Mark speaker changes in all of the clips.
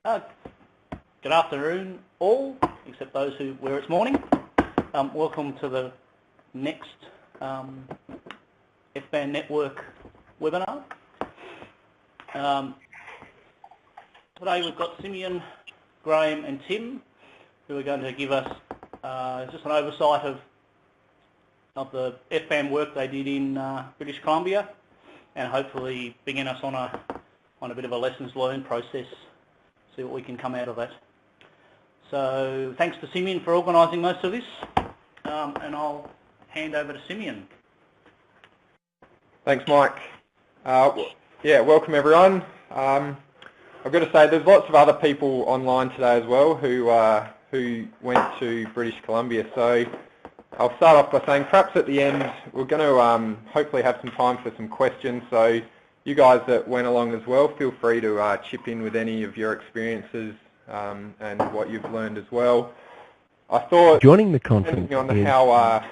Speaker 1: Uh, Good afternoon, all, except those where it's morning. Welcome to the next FBAN Network webinar. Today we've got Simeon, Graham and Tim, who are going to give us just an oversight of the FBAN work they did in British Columbia, and hopefully begin us on a bit of a lessons learned process, see what we can come out of that. So thanks to Simeon for organising most of this, and I'll hand over to Simeon.
Speaker 2: Thanks, Mike. Yeah, welcome everyone. I've got to say there's lots of other people online today as well who went to British Columbia. So I'll start off by saying perhaps at the end we're going to hopefully have some time for some questions. So you guys that went along as well, feel free to chip in with any of your experiences and what you've learned as well. I thought,
Speaker 3: joining the conference,
Speaker 2: depending on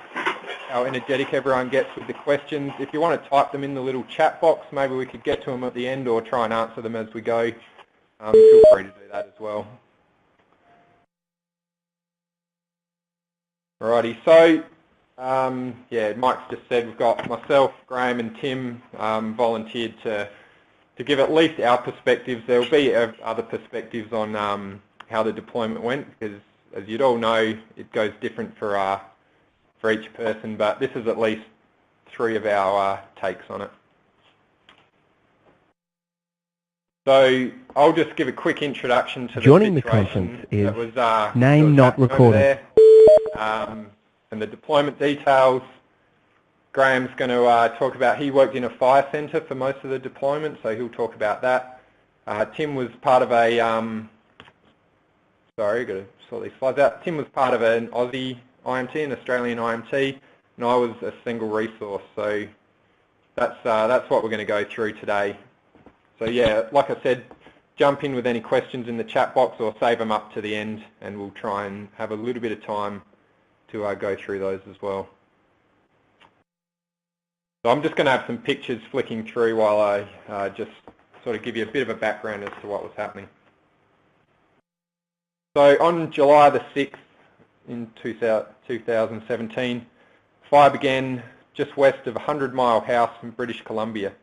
Speaker 2: how energetic everyone gets with the questions, if you want to type them in the little chat box, maybe we could get to them at the end or try and answer them as we go. Feel free to do that as well. Alrighty, so yeah, Mike's just said we've got myself, Graham and Tim volunteered to give at least our perspectives. There will be other perspectives on how the deployment went, because as you'd all know, it goes different for each person, but this is at least three of our takes on it. So I'll just give a quick introduction to the
Speaker 3: joining the
Speaker 2: situation.
Speaker 3: conference is
Speaker 2: that was,
Speaker 3: name not recorded.
Speaker 2: And the deployment details. Graham's going to talk about, he worked in a fire centre for most of the deployment, so he'll talk about that. Tim was part of a, sorry, got to sort these slides out. Tim was part of an Aussie IMT, an Australian IMT, and I was a single resource, so that's what we're going to go through today. So yeah, like I said, jump in with any questions in the chat box or save them up to the end, and we'll try and have a little bit of time to go through those as well. So I'm just going to have some pictures flicking through while I just sort of give you a bit of a background as to what was happening. So on July the 6th in 2017, fire began just west of 100 Mile House in British Columbia.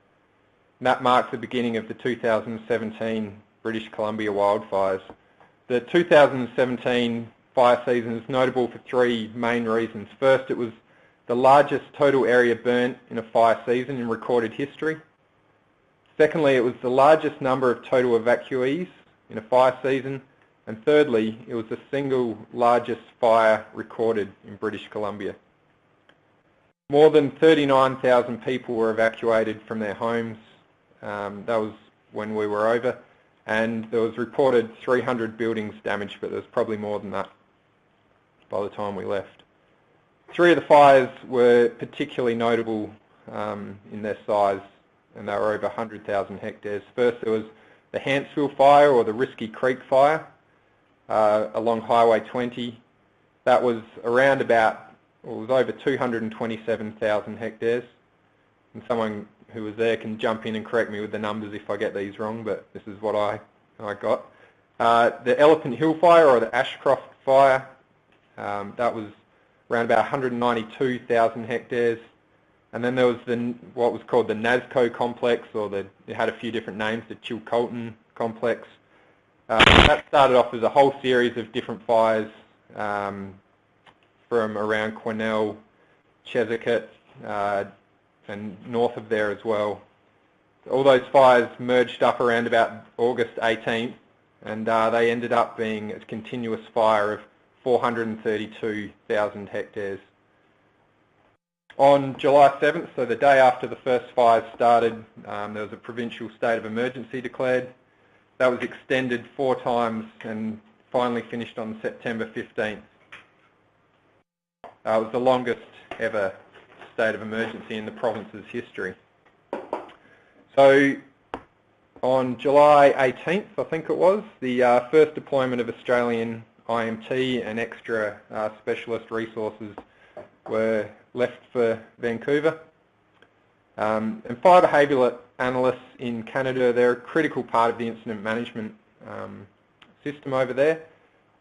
Speaker 2: And that marks the beginning of the 2017 British Columbia wildfires. The 2017 fire season is notable for three main reasons. First, it was the largest total area burnt in a fire season in recorded history. Secondly, it was the largest number of total evacuees in a fire season. And thirdly, it was the single largest fire recorded in British Columbia. More than 39,000 people were evacuated from their homes. That was when we were over. And there was reported 300 buildings damaged, but there was probably more than that by the time we left. Three of the fires were particularly notable in their size, and they were over 100,000 hectares. First, there was the Hanceville Fire, or the Risky Creek Fire, along Highway 20. That was around about, well, it was over 227,000 hectares. And someone who was there can jump in and correct me with the numbers if I get these wrong, but this is what I got. The Elephant Hill Fire, or the Ashcroft Fire, that was around about 192,000 hectares. And then there was what was called the NASCO complex, or it had a few different names, the Chilcolton complex. That started off as a whole series of different fires from around Quesnel, Chesapeake, and north of there as well. All those fires merged up around about August 18th, and they ended up being a continuous fire of 432,000 hectares. On July 7th, so the day after the first fires started, there was a provincial state of emergency declared. That was extended 4 times and finally finished on September 15th. It was the longest ever state of emergency in the province's history. So on July 18th, I think it was, the first deployment of Australian IMT and extra specialist resources were left for Vancouver. And fire behavioural analysts in Canada, they're a critical part of the incident management system over there,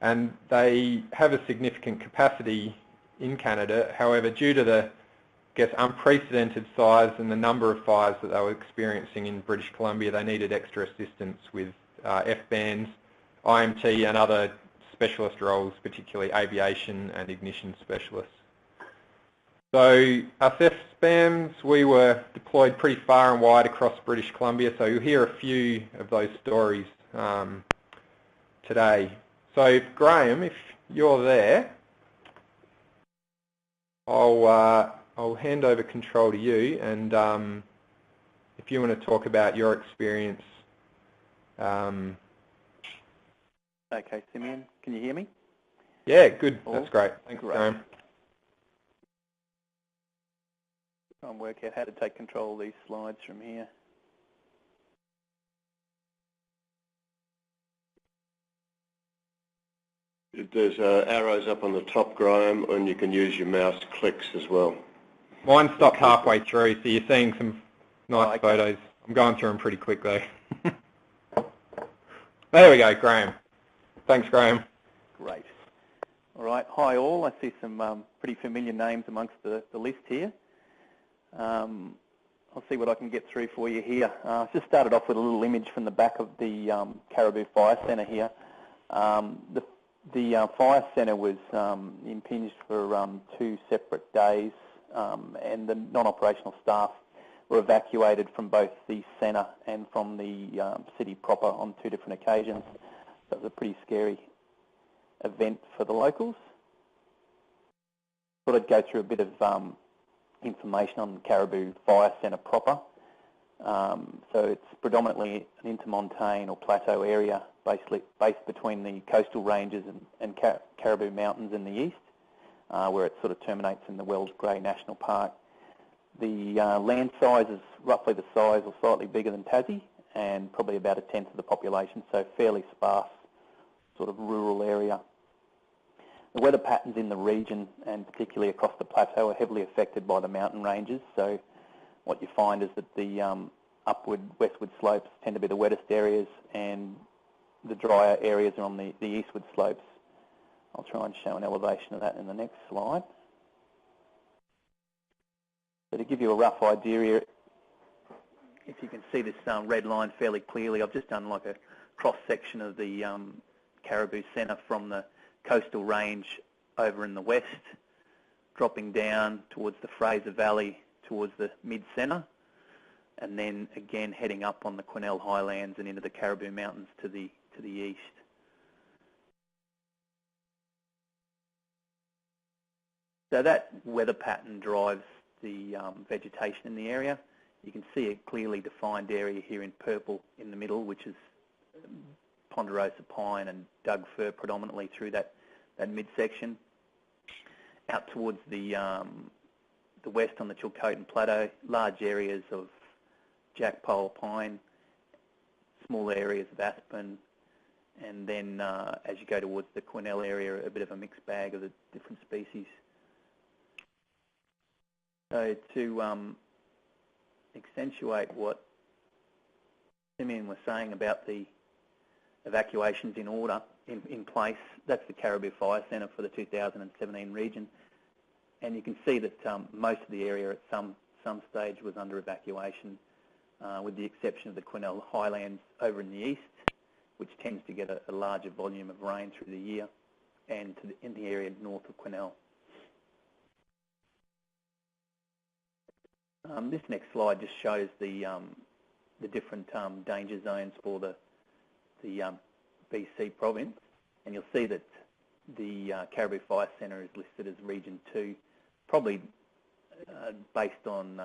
Speaker 2: and they have a significant capacity in Canada. However, due to the, unprecedented size and the number of fires that they were experiencing in British Columbia, they needed extra assistance with FBANs, IMT and other specialist roles, particularly aviation and ignition specialists. So us FBANs, we were deployed pretty far and wide across British Columbia, so you'll hear a few of those stories today. So Graham, if you're there, I'll hand over control to you, and if you want to talk about your experience.
Speaker 4: Okay, Simeon, can you hear me?
Speaker 2: Yeah, good. That's great. Thanks, Graham.
Speaker 4: Try and work out how to take control of these slides from here.
Speaker 5: There's arrows up on the top, Graham, and you can use your mouse clicks as well.
Speaker 2: Mine stopped halfway through, so you're seeing some nice photos. I'm going through them pretty quick, though. There we go, Graham. Thanks, Graham.
Speaker 4: Great. All right. Hi, all. I see some pretty familiar names amongst the list here. I'll see what I can get through for you here. I've just started off with a little image from the back of the Caribou Fire Centre here. The fire centre was impinged for 2 separate days, and the non-operational staff were evacuated from both the centre and from the city proper on 2 different occasions. So it was a pretty scary event for the locals. Thought I'd go through a bit of information on the Caribou Fire Centre proper. So it's predominantly an intermontane or plateau area, basically based between the coastal ranges and Caribou Mountains in the east, where it sort of terminates in the Wells Grey National Park. The land size is roughly the size or slightly bigger than Tassie, and probably about 1/10 of the population, so fairly sparse, sort of rural area. The weather patterns in the region, and particularly across the plateau, are heavily affected by the mountain ranges. So what you find is that the upward, westward slopes tend to be the wettest areas, and the drier areas are on the eastward slopes. I'll try and show an elevation of that in the next slide. So to give you a rough idea here, if you can see this red line fairly clearly, I've just done like a cross-section of the Caribou Centre from the coastal range over in the west, dropping down towards the Fraser Valley, towards the mid-centre, and then again heading up on the Quesnel Highlands and into the Caribou Mountains to the east. So that weather pattern drives the vegetation in the area. You can see a clearly defined area here in purple in the middle, which is ponderosa pine and Doug fir predominantly through that midsection. Out towards the west on the Chilcotin Plateau, large areas of jackpole pine, small areas of aspen, and then as you go towards the Quesnel area, a bit of a mixed bag of the different species. So to accentuate what Simeon was saying about the evacuations in order, in place, that's the Caribou Fire Centre for the 2017 region. And you can see that most of the area at some stage was under evacuation, with the exception of the Quesnel Highlands over in the east, which tends to get a larger volume of rain through the year, and in the area north of Quesnel. This next slide just shows the different danger zones for the BC province, and you'll see that the Caribou Fire Centre is listed as Region 2, probably based on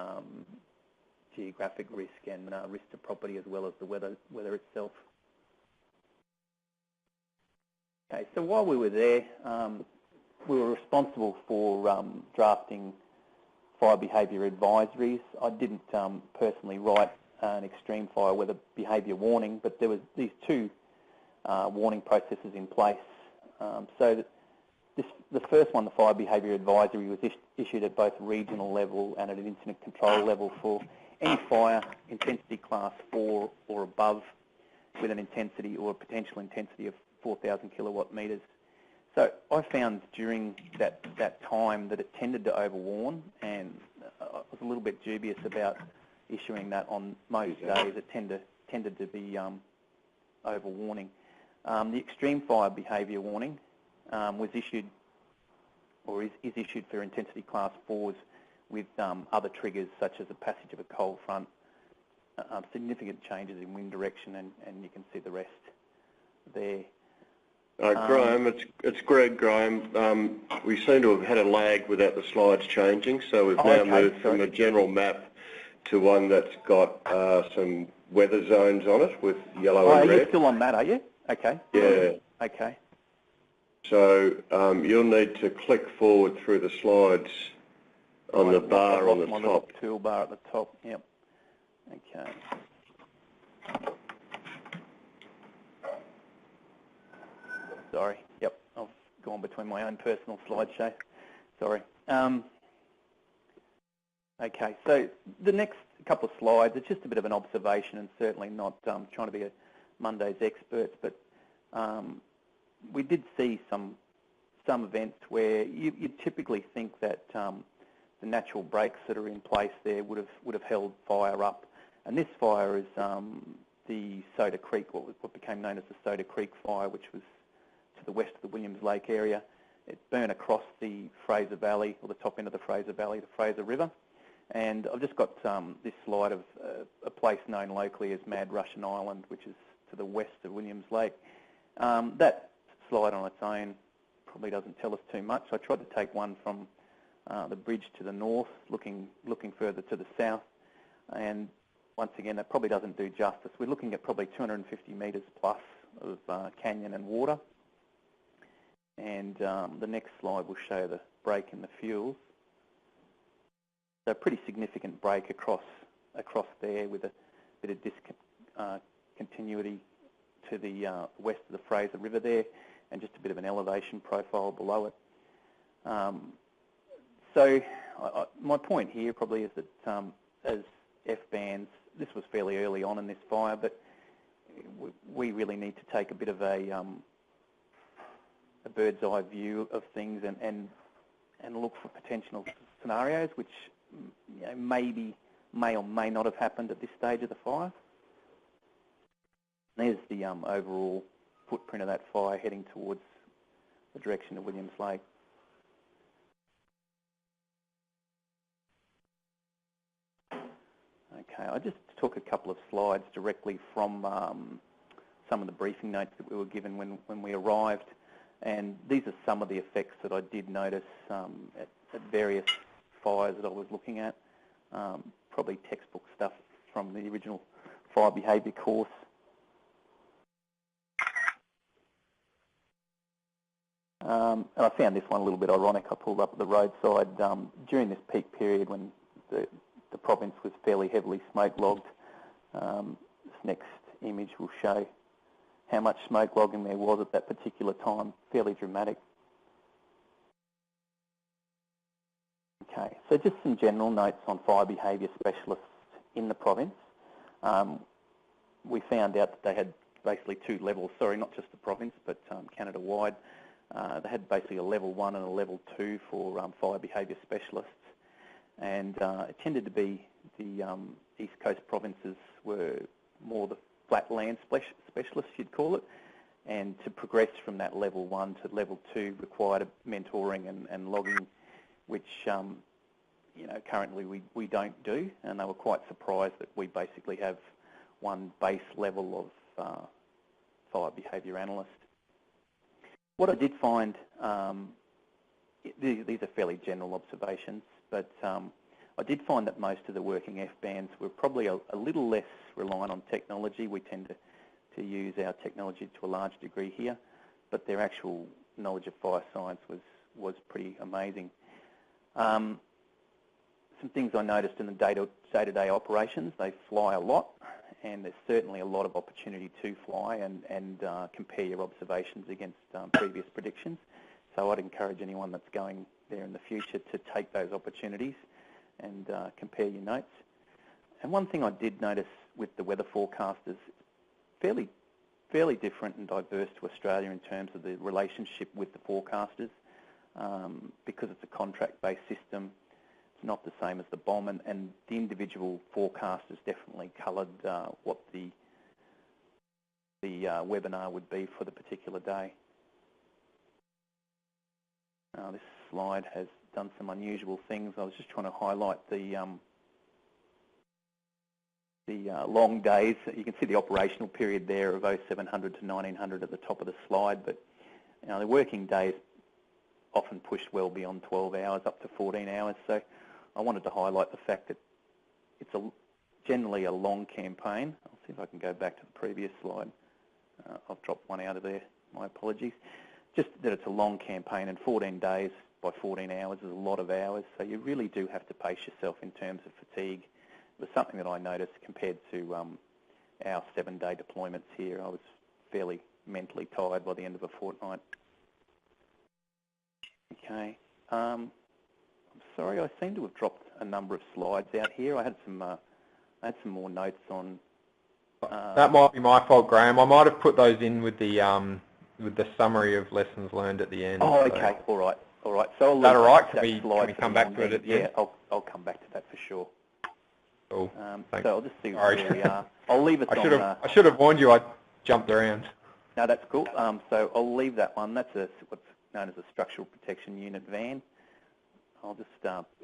Speaker 4: geographic risk and risk to property as well as the weather itself. Okay, so while we were there, we were responsible for drafting fire behaviour advisories. I didn't personally write an extreme fire weather behaviour warning, but there was these 2 warning processes in place. So the first one, the fire behaviour advisory, was issued at both regional level and at an incident control level for any fire intensity class 4 or above, with an intensity or potential intensity of 4,000 kilowatt metres. So I found during that time that it tended to overwarn, and I was a little bit dubious about issuing that on most days. It tended to be overwarning. The extreme fire behaviour warning was issued, or is issued for intensity class 4s with other triggers such as the passage of a cold front, significant changes in wind direction, and you can see the rest there.
Speaker 5: Graham, it's Greg, Graham. We seem to have had a lag without the slides changing, so we've now moved from a general map to one that's got some weather zones on it with yellow and red.
Speaker 4: You're still on that, are you? Okay.
Speaker 5: Yeah.
Speaker 4: Okay.
Speaker 5: So you'll need to click forward through the slides on the bar on the top.
Speaker 4: My little toolbar at the top, yep. Okay. Sorry, yep, I've gone between my own personal slideshow. Sorry. Okay, so the next couple of slides, it's just a bit of an observation and certainly not trying to be a Monday's expert, but we did see some events where you typically think that the natural breaks that are in place there would have held fire up, and this fire is the Soda Creek, what became known as the Soda Creek fire, which was to the west of the Williams Lake area. It burned across the Fraser Valley, or the top end of the Fraser Valley, the Fraser River. And I've just got this slide of a place known locally as Mad Russian Island, which is to the west of Williams Lake. That slide on its own probably doesn't tell us too much. I tried to take one from the bridge to the north, looking further to the south, and once again, that probably doesn't do justice. We're looking at probably 250 metres plus of canyon and water. And the next slide will show the break in the fuels. So a pretty significant break across there with a bit of discontinuity to the west of the Fraser River there, and just a bit of an elevation profile below it. So my point here probably is that as FBANs, this was fairly early on in this fire, but we really need to take a bit of a bird's eye view of things and look for potential scenarios which may or may not have happened at this stage of the fire. There's the overall footprint of that fire heading towards the direction of Williams Lake. Okay, I just took a couple of slides directly from some of the briefing notes that we were given when we arrived, and these are some of the effects that I did notice at various fires that I was looking at. Probably textbook stuff from the original fire behaviour course. And I found this one a little bit ironic. I pulled up at the roadside during this peak period when the province was fairly heavily smoke logged. This next image will show how much smoke logging there was at that particular time. Fairly dramatic. Okay, so just some general notes on fire behaviour specialists in the province. We found out that they had basically two levels, sorry, not just the province, but Canada-wide. They had basically a level 1 and a level 2 for fire behaviour specialists, and it tended to be the East Coast provinces were more the flat land specialists, you'd call it, and to progress from that level 1 to level 2 required mentoring and logging, which currently we don't do, and they were quite surprised that we basically have one base level of fire behaviour analyst. What I did find, these are fairly general observations, but I did find that most of the working FBANs were probably a little less reliant on technology. We tend to use our technology to a large degree here, but their actual knowledge of fire science was pretty amazing. Some things I noticed in the day-to-day operations, they fly a lot, and there's certainly a lot of opportunity to fly and compare your observations against previous predictions. So I'd encourage anyone that's going there in the future to take those opportunities and compare your notes. And one thing I did notice with the weather forecasters, fairly fairly different and diverse to Australia in terms of the relationship with the forecasters. Because it's a contract-based system, it's not the same as the BOM, and the individual forecasters definitely coloured what the webinar would be for the particular day. This slide has done some unusual things. I was just trying to highlight the long days. You can see the operational period there of 0700 to 1900 at the top of the slide, but the working days often pushed well beyond 12 hours, up to 14 hours. So I wanted to highlight the fact that it's generally a long campaign. I'll see if I can go back to the previous slide. I've dropped one out of there. My apologies. Just that it's a long campaign, and 14 days by 14 hours is a lot of hours. So you really do have to pace yourself in terms of fatigue. It was something that I noticed compared to our 7-day deployments here. I was fairly mentally tired by the end of a fortnight. Okay. I'm sorry, I seem to have dropped a number of slides out here. I had some more notes on.
Speaker 2: That might be my fault, Graham. I might have put those in with the summary of lessons learned at the end.
Speaker 4: Oh, okay. So. All right. So
Speaker 2: is that all right? Can we come back to it at the end?
Speaker 4: Yeah, I'll come back to that for sure.
Speaker 2: Cool.
Speaker 4: So I'll just see where we are. I'll leave it on.
Speaker 2: I should have warned you. I jumped around.
Speaker 4: No, that's cool. So I'll leave that one. That's what's known as a structural protection unit van. I'll just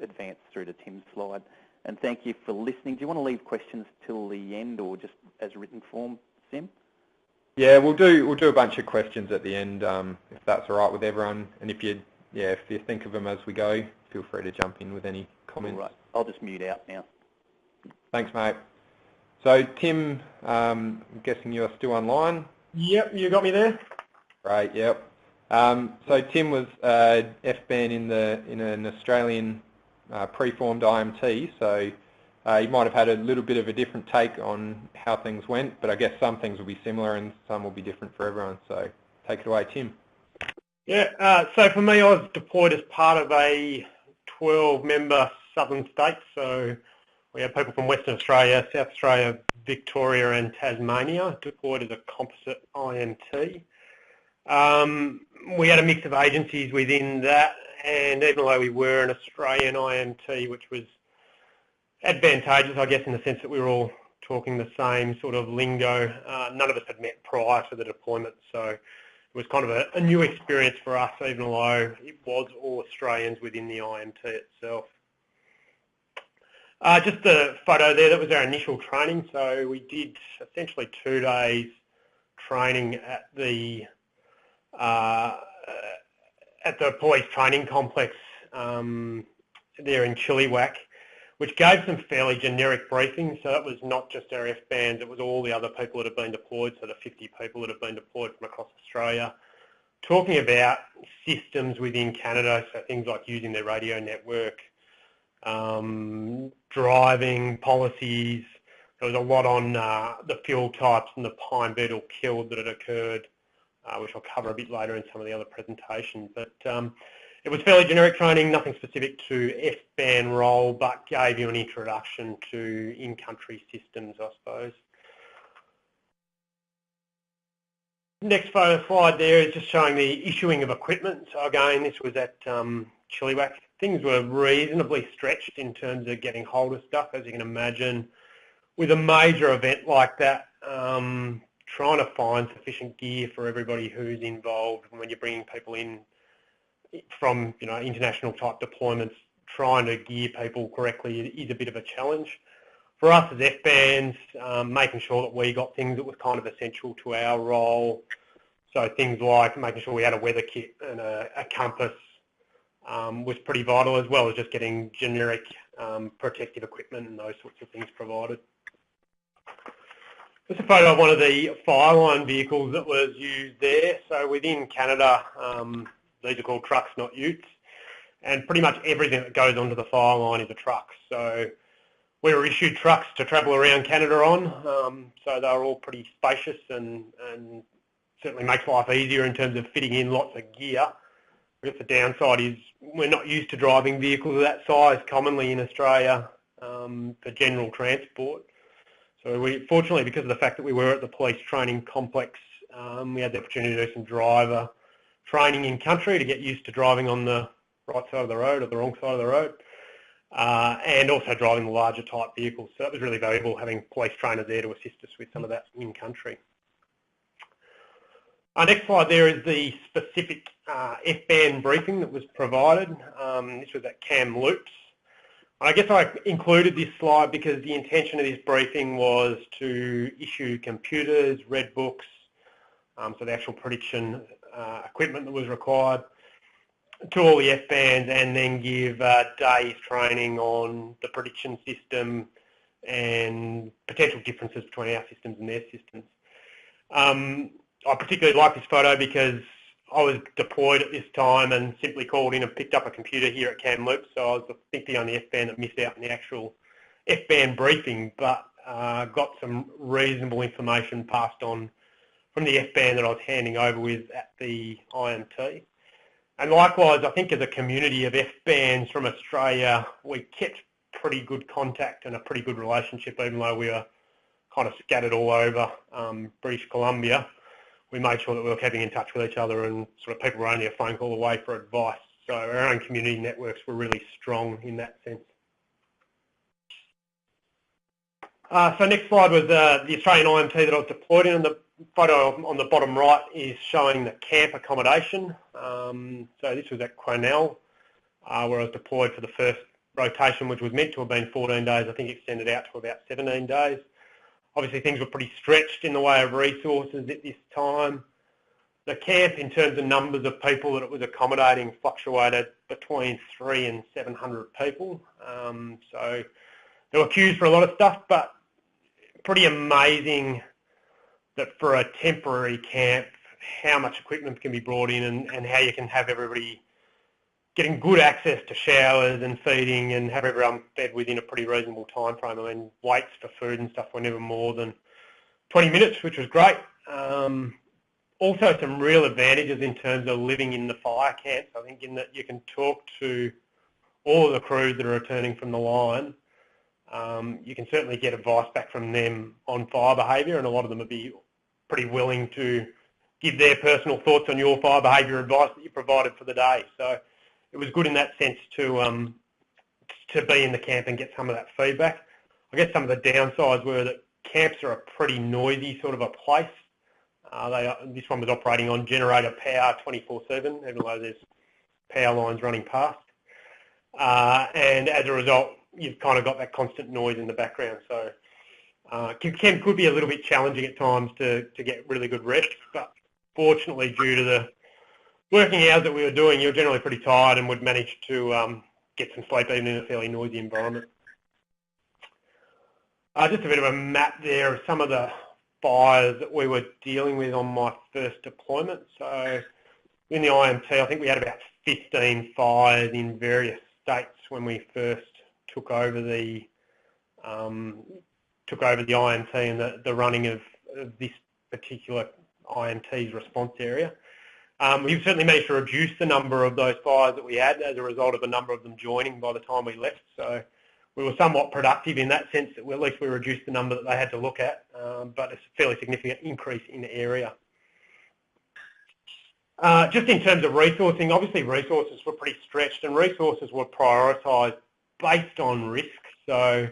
Speaker 4: advance through to Tim's slide. And thank you for listening. Do you want to leave questions till the end, or just as written form, Sim?
Speaker 2: Yeah, we'll do a bunch of questions at the end, if that's all right with everyone. And if you think of them as we go, feel free to jump in with any comments.
Speaker 4: All right. I'll just mute out now.
Speaker 2: Thanks, mate. So, Tim, I'm guessing you're still online?
Speaker 6: Yep, you got me there.
Speaker 2: Right, yep. So Tim was FBAN in an Australian preformed IMT, so you might have had a little bit of a different take on how things went, but I guess some things will be similar and some will be different for everyone. So take it away, Tim.
Speaker 6: Yeah, so for me, I was deployed as part of a 12-member southern state, so we had people from Western Australia, South Australia, Victoria and Tasmania deployed as a composite IMT. We had a mix of agencies within that, and even though we were an Australian IMT, which was advantageous, I guess, in the sense that we were all talking the same sort of lingo, none of us had met prior to the deployment, so it was kind of a new experience for us, even though it was all Australians within the IMT itself. Just the photo there, that was our initial training, so we did essentially 2 days training at the police training complex there in Chilliwack, which gave some fairly generic briefings. So that was not just our FBANs, it was all the other people that have been deployed, so the 50 people that have been deployed from across Australia, talking about systems within Canada, so things like using their radio network, driving policies. There was a lot on the fuel types and the pine beetle kill that had occurred, which I'll cover a bit later in some of the other presentations. But it was fairly generic training, nothing specific to FBAN role, but gave you an introduction to in-country systems, I suppose. Next photo slide there is just showing the issuing of equipment. So again, this was at Chilliwack. Things were reasonably stretched in terms of getting hold of stuff, as you can imagine. With a major event like that, trying to find sufficient gear for everybody who's involved. When you're bringing people in from international type deployments, trying to gear people correctly is a bit of a challenge. For us as FBANs, making sure that we got things that was kind of essential to our role. So things like making sure we had a weather kit and a compass was pretty vital, as well as just getting generic protective equipment and those sorts of things provided. This is a photo of one of the fireline vehicles that was used there. So within Canada, these are called trucks, not utes, and pretty much everything that goes onto the fireline is a truck. So we were issued trucks to travel around Canada on, so they're all pretty spacious and certainly makes life easier in terms of fitting in lots of gear. I guess the downside is we're not used to driving vehicles of that size commonly in Australia for general transport. So we, fortunately, because of the fact that we were at the police training complex We had the opportunity to do some driver training in country to get used to driving on the right side of the road or the wrong side of the road, and also driving the larger type vehicles. So that was really valuable, having police trainers there to assist us with some of that in country. Our next slide there is the specific FBAN briefing that was provided. This was at Kamloops. I guess I included this slide because the intention of this briefing was to issue computers, red books, so the actual prediction equipment that was required to all the FBANs, and then give days training on the prediction system and potential differences between our systems and their systems. I particularly like this photo because I was deployed at this time and simply called in and picked up a computer here at Kamloops, so I was, I think, the only FBAN that missed out in the actual FBAN briefing, but got some reasonable information passed on from the FBAN that I was handing over with at the IMT. And likewise, I think as a community of FBANs from Australia, we kept pretty good contact and a pretty good relationship, even though we were kind of scattered all over British Columbia. We made sure that we were keeping in touch with each other, and sort of people were only a phone call away for advice. So our own community networks were really strong in that sense. So next slide was the Australian IMT that I was deployed in, and the photo on the bottom right is showing the camp accommodation. So this was at Quesnel, where I was deployed for the first rotation, which was meant to have been 14 days. I think extended out to about 17 days. Obviously things were pretty stretched in the way of resources at this time. The camp, in terms of numbers of people that it was accommodating, fluctuated between 300 and 700 people. So there were queues for a lot of stuff, but pretty amazing that for a temporary camp, how much equipment can be brought in, and how you can have everybody getting good access to showers and feeding and have everyone fed within a pretty reasonable time frame. I mean, waits for food and stuff were never more than 20 minutes, which was great. Also some real advantages in terms of living in the fire camps, I think, in that you can talk to all of the crews that are returning from the line. You can certainly get advice back from them on fire behaviour, and a lot of them would be pretty willing to give their personal thoughts on your fire behaviour advice that you provided for the day. So it was good in that sense to be in the camp and get some of that feedback. I guess some of the downsides were that camps are a pretty noisy sort of a place. This one was operating on generator power 24/7, even though there's power lines running past. And as a result, you've kind of got that constant noise in the background. So camp could be a little bit challenging at times to get really good rest, but fortunately, due to the working hours that we were doing, you were generally pretty tired and would manage to get some sleep even in a fairly noisy environment. Just a bit of a map there of some of the fires that we were dealing with on my first deployment. So in the IMT, I think we had about 15 fires in various states when we first took over the IMT and the running of this particular IMT's response area. We've certainly managed to reduce the number of those fires that we had as a result of a number of them joining by the time we left. So we were somewhat productive in that sense that at least we reduced the number that they had to look at, but it's a fairly significant increase in the area. Just in terms of resourcing, obviously resources were pretty stretched, and resources were prioritised based on risk. So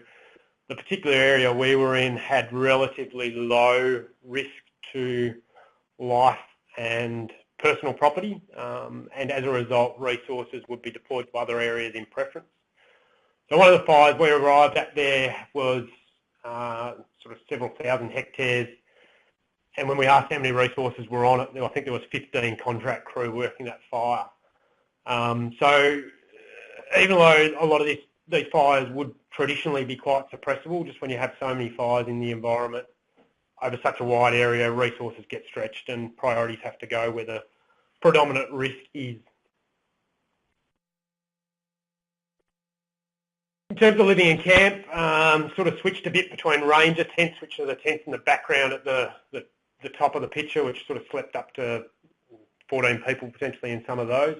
Speaker 6: the particular area we were in had relatively low risk to life and personal property, and as a result, resources would be deployed to other areas in preference. So one of the fires we arrived at there was sort of several thousand hectares, and when we asked how many resources were on it, I think there was 15 contract crew working that fire. So even though a lot of these fires would traditionally be quite suppressible, just when you have so many fires in the environment over such a wide area, resources get stretched and priorities have to go where the predominant risk is. In terms of living in camp, sort of switched a bit between ranger tents, which are the tents in the background at the top of the picture, which sort of slept up to 14 people potentially in some of those,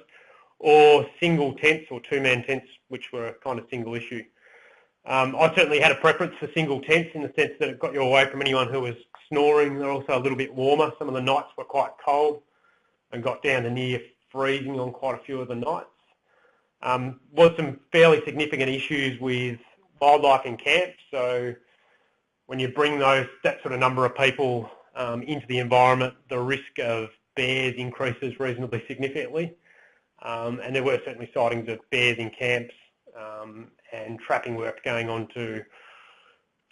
Speaker 6: or single tents or two-man tents, which were a kind of single issue. I certainly had a preference for single tents in the sense that it got you away from anyone who was snoring. They're also a little bit warmer. Some of the nights were quite cold and got down to near freezing on quite a few of the nights. Was some fairly significant issues with wildlife in camp. So when you bring that sort of number of people into the environment, the risk of bears increases reasonably significantly. And there were certainly sightings of bears in camps and trapping work going on to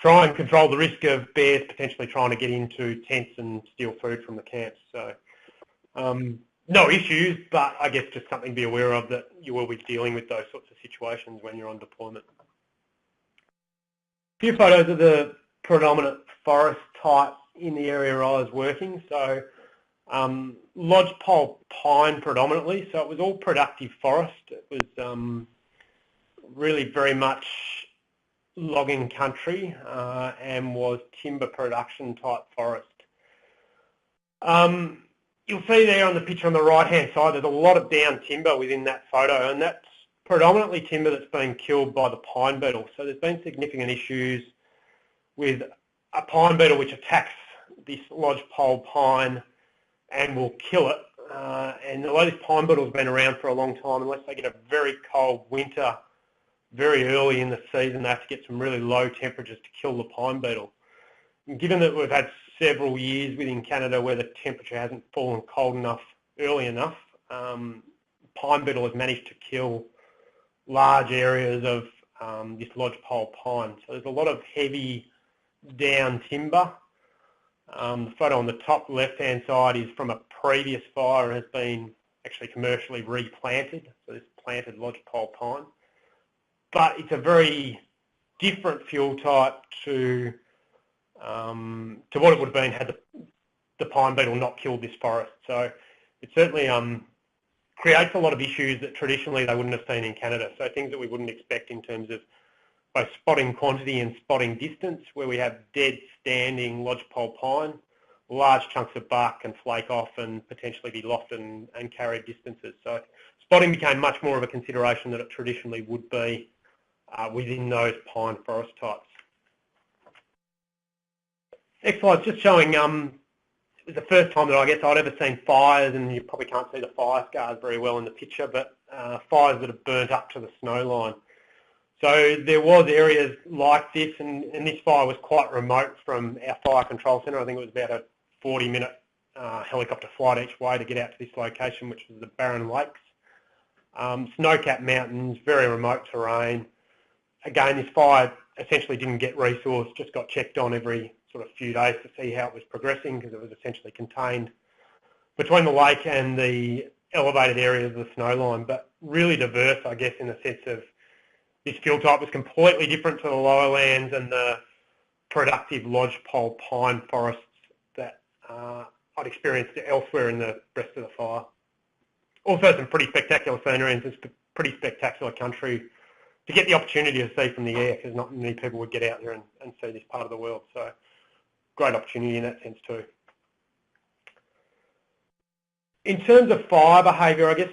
Speaker 6: try and control the risk of bears potentially trying to get into tents and steal food from the camps. So no issues, but I guess just something to be aware of, that you will be dealing with those sorts of situations when you're on deployment. A few photos of the predominant forest type in the area I was working. So lodgepole pine predominantly, so it was all productive forest. It was really very much logging country and was timber production type forest. You'll see there on the picture on the right-hand side, there's a lot of down timber within that photo, and that's predominantly timber that's been killed by the pine beetle. So there's been significant issues with a pine beetle which attacks this lodgepole pine and will kill it. And although this pine beetle's been around for a long time, unless they get a very cold winter very early in the season, they have to get some really low temperatures to kill the pine beetle. And given that we've had several years within Canada where the temperature hasn't fallen cold enough early enough, pine beetle has managed to kill large areas of this lodgepole pine. So there's a lot of heavy down timber. The photo on the top left-hand side is from a previous fire and has been actually commercially replanted. So this planted lodgepole pine. But it's a very different fuel type to what it would have been had the pine beetle not killed this forest. So it certainly creates a lot of issues that traditionally they wouldn't have seen in Canada. So things that we wouldn't expect in terms of both spotting quantity and spotting distance, where we have dead standing lodgepole pine, large chunks of bark can flake off and potentially be lost and carried distances. So spotting became much more of a consideration than it traditionally would be within those pine forest types. Next slide, just showing it was the first time that I guess I'd ever seen fires, and you probably can't see the fire scars very well in the picture, but fires that have burnt up to the snow line. So there was areas like this, and this fire was quite remote from our fire control centre. I think it was about a 40-minute helicopter flight each way to get out to this location, which was the Barron Lakes. Snow-capped mountains, very remote terrain. Again, this fire essentially didn't get resourced, just got checked on every sort of few days to see how it was progressing, because it was essentially contained between the lake and the elevated areas of the snow line, but really diverse, I guess, in the sense of this fuel type was completely different to the lower lands and the productive lodgepole pine forests that I'd experienced elsewhere in the rest of the fire. Also some pretty spectacular scenery and some pretty spectacular country to get the opportunity to see from the air, because not many people would get out there and see this part of the world. So great opportunity in that sense too. In terms of fire behaviour, I guess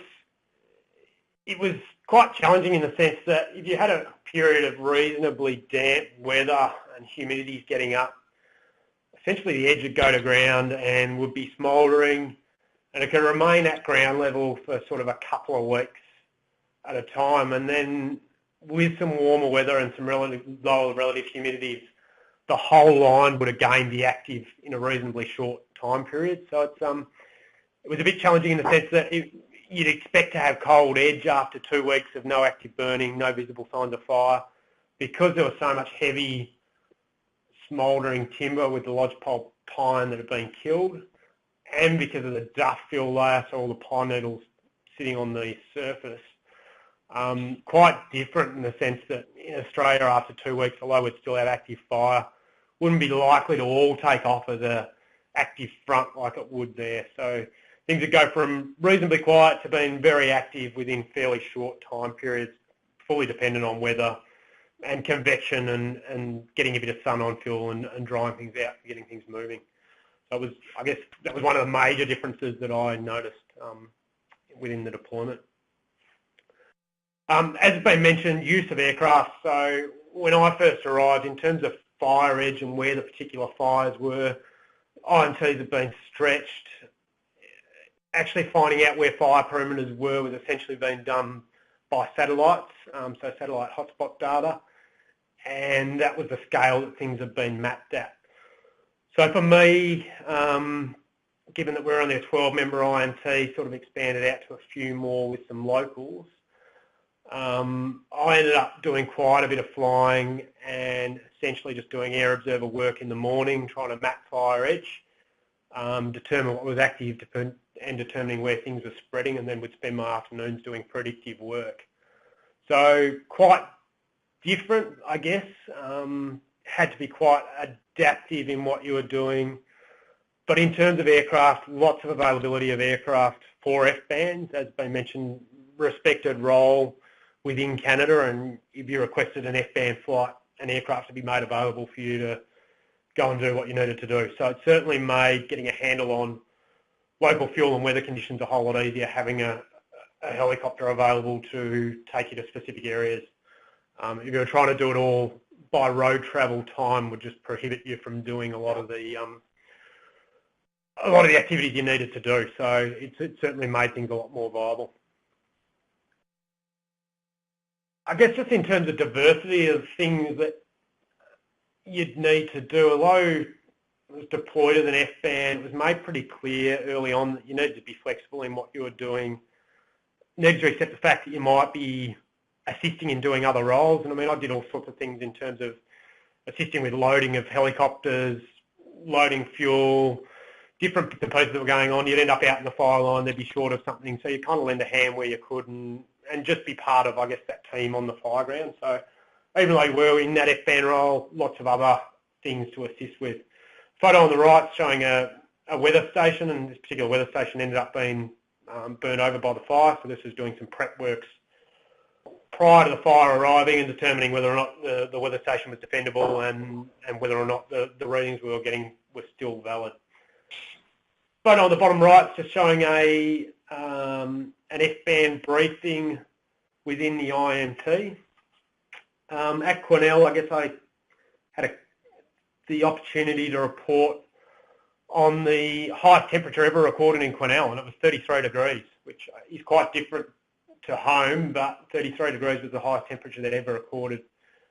Speaker 6: it was quite challenging in the sense that if you had a period of reasonably damp weather and humidity's getting up, essentially the edge would go to ground and would be smouldering, and it could remain at ground level for sort of a couple of weeks at a time, and then with some warmer weather and some lower relative humidities, the whole line would again be active in a reasonably short time period. So it was a bit challenging in the sense that you'd expect to have cold edge after 2 weeks of no active burning, no visible signs of fire, because there was so much heavy smouldering timber with the lodgepole pine that had been killed, and because of the duff fill layer, so all the pine needles sitting on the surface. Quite different in the sense that in Australia after 2 weeks, although we'd still have active fire, wouldn't be likely to all take off as a active front like it would there. So things would go from reasonably quiet to being very active within fairly short time periods, fully dependent on weather and convection and getting a bit of sun on fuel and drying things out and getting things moving. So it was, I guess that was one of the major differences that I noticed within the deployment. As has been mentioned, use of aircraft. So when I first arrived, in terms of fire edge and where the particular fires were, IMTs have been stretched. Actually finding out where fire perimeters were was essentially being done by satellites, so satellite hotspot data, and that was the scale that things have been mapped at. So for me, given that we're only a 12-member IMT, sort of expanded out to a few more with some locals, I ended up doing quite a bit of flying and essentially just doing air observer work in the morning, trying to map fire edge, determine what was active and determining where things were spreading, and then would spend my afternoons doing predictive work. So quite different, I guess. Had to be quite adaptive in what you were doing. But in terms of aircraft, lots of availability of aircraft for FBANs, as been mentioned, respected role within Canada, and if you requested an FBAN flight, an aircraft to be made available for you to go and do what you needed to do. So it certainly made getting a handle on local fuel and weather conditions a whole lot easier, having a helicopter available to take you to specific areas. If you were trying to do it all by road travel, time would just prohibit you from doing a lot of the activities you needed to do. So it certainly made things a lot more viable. I guess just in terms of diversity of things that you'd need to do, although it was deployed as an FBAN, it was made pretty clear early on that you needed to be flexible in what you were doing. You needed to accept the fact that you might be assisting in doing other roles. And I mean, I did all sorts of things in terms of assisting with loading of helicopters, loading fuel, different bits and pieces that were going on. You'd end up out in the fire line, they'd be short of something. So you kind of lend a hand where you could and just be part of, I guess, that team on the fire ground. So even though you were in that FBAN role, lots of other things to assist with. Photo on the right showing a weather station, and this particular weather station ended up being burned over by the fire. So this is doing some prep works prior to the fire arriving and determining whether or not the weather station was defendable and whether or not the readings we were getting were still valid. Photo on the bottom right is just showing an FBAN briefing within the IMT. At Quesnel, I guess I had the opportunity to report on the highest temperature ever recorded in Quesnel, and it was 33 degrees, which is quite different to home, but 33 degrees was the highest temperature that ever recorded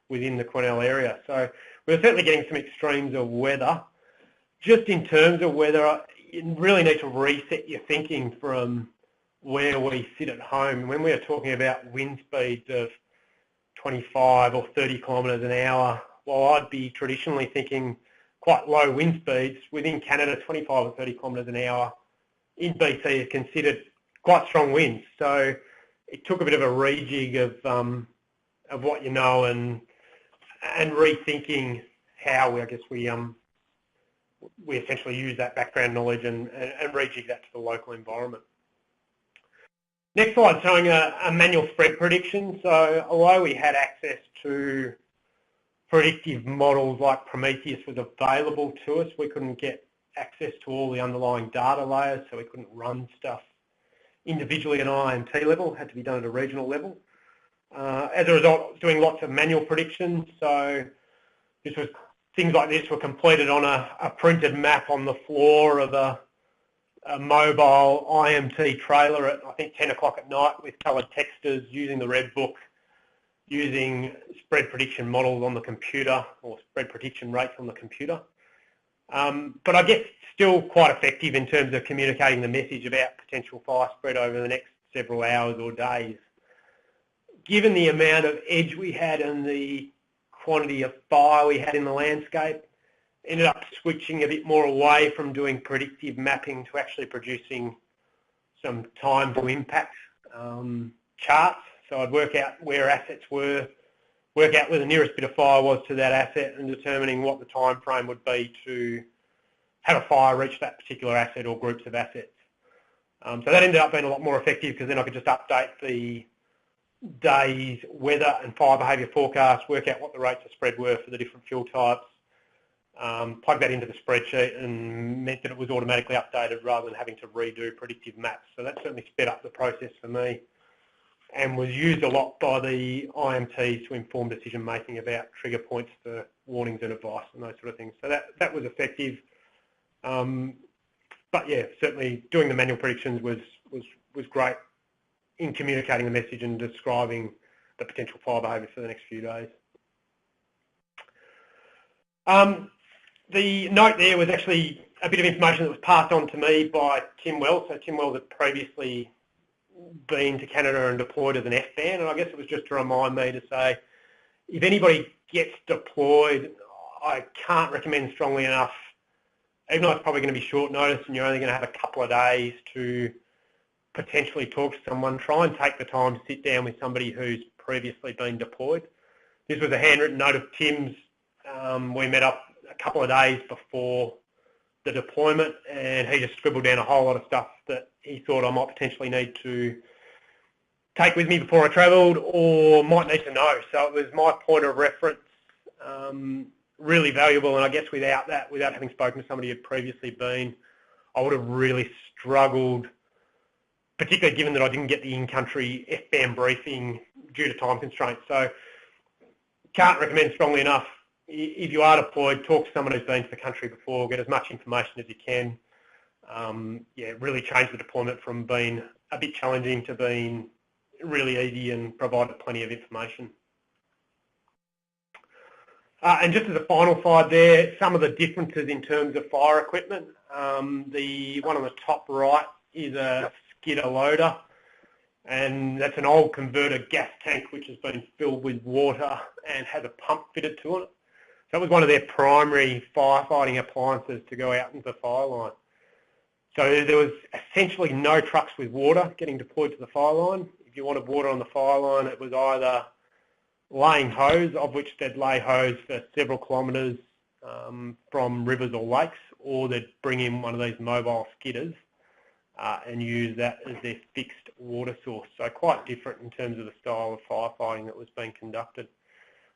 Speaker 6: within the Quesnel area. So we're certainly getting some extremes of weather. Just in terms of weather, you really need to reset your thinking from where we sit at home. When we are talking about wind speeds of 25 or 30 kilometres an hour, while I'd be traditionally thinking quite low wind speeds, within Canada, 25 or 30 kilometres an hour in BC is considered quite strong winds. So it took a bit of a rejig of what you know and rethinking how we essentially use that background knowledge and rejig that to the local environment. Next slide showing a manual spread prediction. So although we had access to predictive models like Prometheus was available to us, we couldn't get access to all the underlying data layers, so we couldn't run stuff individually at an IMT level. It had to be done at a regional level. As a result, I was doing lots of manual predictions. So things like this were completed on a printed map on the floor of a mobile IMT trailer at, I think, 10 o'clock at night with coloured texters, using the red book, using spread prediction models on the computer or spread prediction rates on the computer. But I guess still quite effective in terms of communicating the message about potential fire spread over the next several hours or days. Given the amount of edge we had and the quantity of fire we had in the landscape, ended up switching a bit more away from doing predictive mapping to actually producing some time to impact charts. So I'd work out where assets were, work out where the nearest bit of fire was to that asset, and determining what the time frame would be to have a fire reach that particular asset or groups of assets. So that ended up being a lot more effective, because then I could just update the day's weather and fire behaviour forecast, work out what the rates of spread were for the different fuel types, plug that into the spreadsheet, and meant that it was automatically updated rather than having to redo predictive maps. So that certainly sped up the process for me. and was used a lot by the IMTs to inform decision making about trigger points for warnings and advice and those sort of things. So that was effective. But yeah, certainly doing the manual predictions was great in communicating the message and describing the potential fire behaviour for the next few days. The note there was actually a bit of information that was passed on to me by Tim Wells. So Tim Wells had previously been to Canada and deployed as an FBAN, and I guess it was just to remind me to say, if anybody gets deployed, I can't recommend strongly enough, even though it's probably going to be short notice and you're only going to have a couple of days to potentially talk to someone, try and take the time to sit down with somebody who's previously been deployed. This was a handwritten note of Tim's. We met up a couple of days before the deployment, and he just scribbled down a whole lot of stuff that he thought I might potentially need to take with me before I travelled or might need to know. So it was my point of reference, really valuable, and I guess without that, without having spoken to somebody who had previously been, I would have really struggled, particularly given that I didn't get the in-country FBAN briefing due to time constraints. So can't recommend strongly enough, if you are deployed, talk to someone who's been to the country before, get as much information as you can. Yeah, really change the deployment from being a bit challenging to being really easy and provided plenty of information. And just as a final slide there, some of the differences in terms of fire equipment. The one on the top right is a skidder loader, and that's an old converter gas tank which has been filled with water and has a pump fitted to it. So that was one of their primary firefighting appliances to go out into the fire line. So there was essentially no trucks with water getting deployed to the fire line. If you wanted water on the fire line, it was either laying hose, of which they'd lay hose for several kilometres from rivers or lakes, or they'd bring in one of these mobile skidders and use that as their fixed water source. So quite different in terms of the style of firefighting that was being conducted.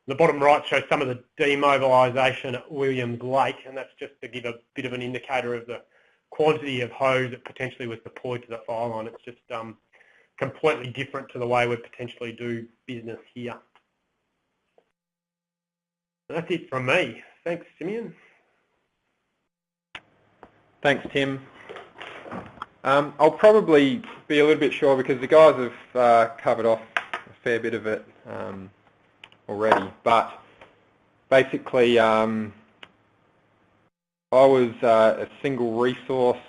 Speaker 6: The bottom right shows some of the demobilisation at Williams Lake, and that's just to give a bit of an indicator of the quantity of hose that potentially was deployed to the fire line. It's just completely different to the way we potentially do business here. And that's it from me. Thanks, Simeon.
Speaker 2: Thanks, Tim. I'll probably be a little bit short because the guys have covered off a fair bit of it already, but basically I was a single resource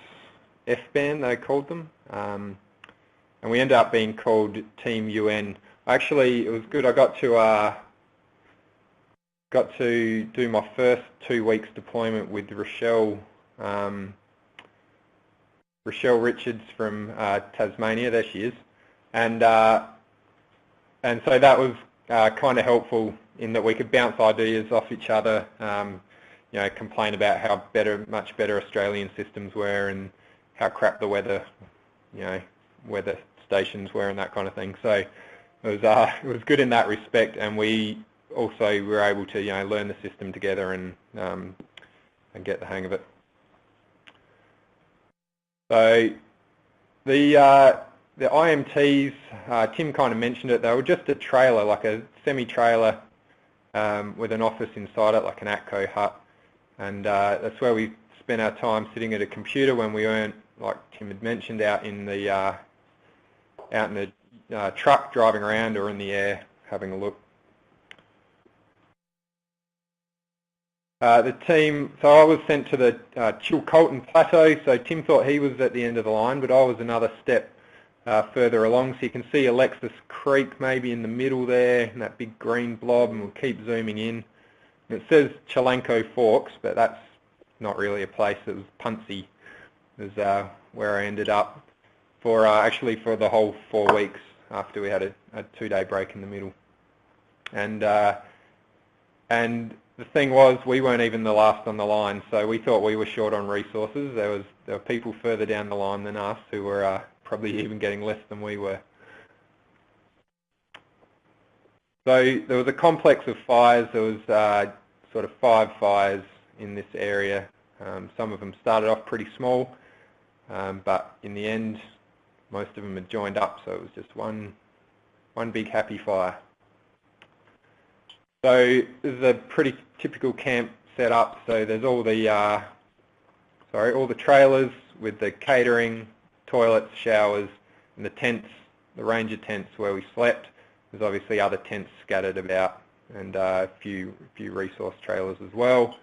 Speaker 2: FBAN, they called them, and we ended up being called Team UN. Actually, it was good. I got to do my first 2 weeks deployment with Rochelle Richards from Tasmania. There she is, and so that was kind of helpful in that we could bounce ideas off each other, you know, complain about how much better Australian systems were and how crap the weather stations were and that kind of thing. So it was good in that respect, and we also were able to, you know, learn the system together and get the hang of it. So the IMTs, Tim kind of mentioned it, they were just a trailer, like a semi-trailer with an office inside it, like an ATCO hut. And that's where we spent our time sitting at a computer when we weren't, like Tim had mentioned, out in the truck driving around or in the air having a look. The team, so I was sent to the Chilcolton Plateau, so Tim thought he was at the end of the line, but I was another step further along. So you can see Alexis Creek maybe in the middle there, and that big green blob, and we'll keep zooming in. And it says Chelanco Forks, but that's not really a place. It was Punsey, is where I ended up for actually for the whole 4 weeks after we had a 2-day break in the middle. And the thing was, we weren't even the last on the line, so we thought we were short on resources. There were people further down the line than us who were probably even getting less than we were. So there was a complex of fires. There was sort of 5 fires in this area. Some of them started off pretty small, but in the end, most of them had joined up, so it was just one one big happy fire. So this is a pretty typical camp setup. So there's all the all the trailers with the catering, toilets, showers, and the tents, the ranger tents where we slept. There's obviously other tents scattered about, and a few resource trailers as well.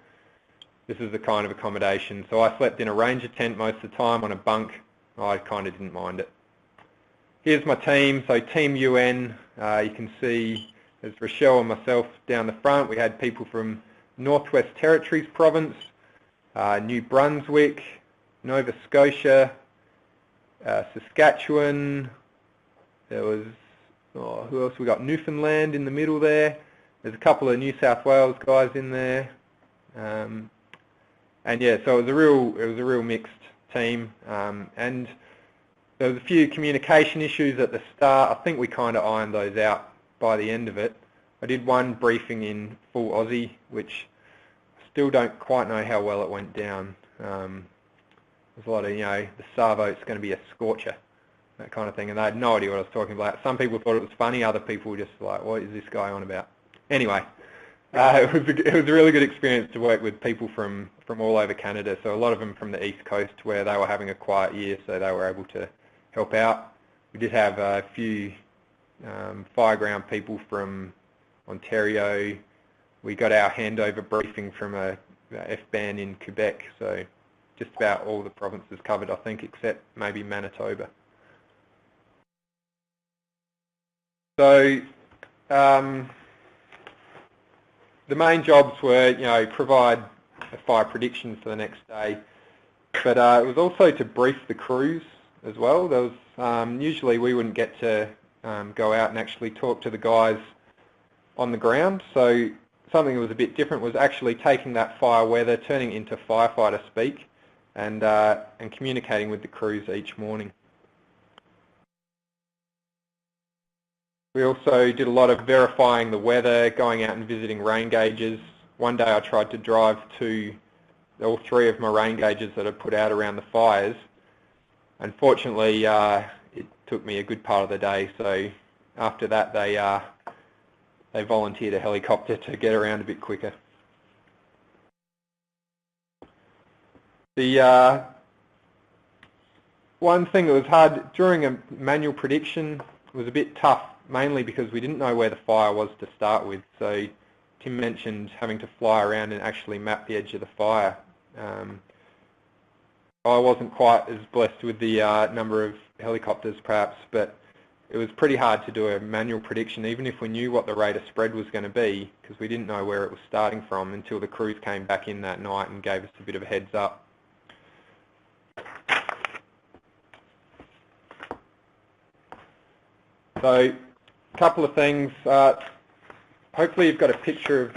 Speaker 2: This is the kind of accommodation. So I slept in a ranger tent most of the time on a bunk. I kind of didn't mind it. Here's my team. So Team UN, you can see there's Rochelle and myself down the front. We had people from Northwest Territories Province, New Brunswick, Nova Scotia, Saskatchewan. There was, who else? We got Newfoundland in the middle there. There's a couple of New South Wales guys in there. And yeah, so it was a real mixed team. And there was a few communication issues at the start. I think we kind of ironed those out by the end of it. I did one briefing in full Aussie, which still don't quite know how well it went down. There's a lot of, the Savo's going to be a scorcher, that kind of thing, and they had no idea what I was talking about. Some people thought it was funny, other people were just like, what is this guy on about? Anyway, it was a really good experience to work with people from all over Canada, so a lot of them from the East Coast where they were having a quiet year, so they were able to help out. We did have a few fireground people from Ontario. We got our handover briefing from a FBAN in Quebec, so just about all the provinces covered, I think, except maybe Manitoba. So the main jobs were, provide a fire prediction for the next day, but it was also to brief the crews as well. There was usually we wouldn't get to go out and actually talk to the guys on the ground, so something that was a bit different was actually taking that fire weather, turning it into firefighter speak, and communicating with the crews each morning. We also did a lot of verifying the weather, going out and visiting rain gauges. One day I tried to drive to all 3 of my rain gauges that I put out around the fires. Unfortunately, it took me a good part of the day, so after that they volunteered a helicopter to get around a bit quicker. The one thing that was hard during a manual prediction was a bit tough, mainly because we didn't know where the fire was to start with. So Tim mentioned having to fly around and actually map the edge of the fire. I wasn't quite as blessed with the number of helicopters perhaps, but it was pretty hard to do a manual prediction, even if we knew what the rate of spread was going to be, because we didn't know where it was starting from until the crews came back in that night and gave us a bit of a heads up. So, a couple of things. Hopefully you've got a picture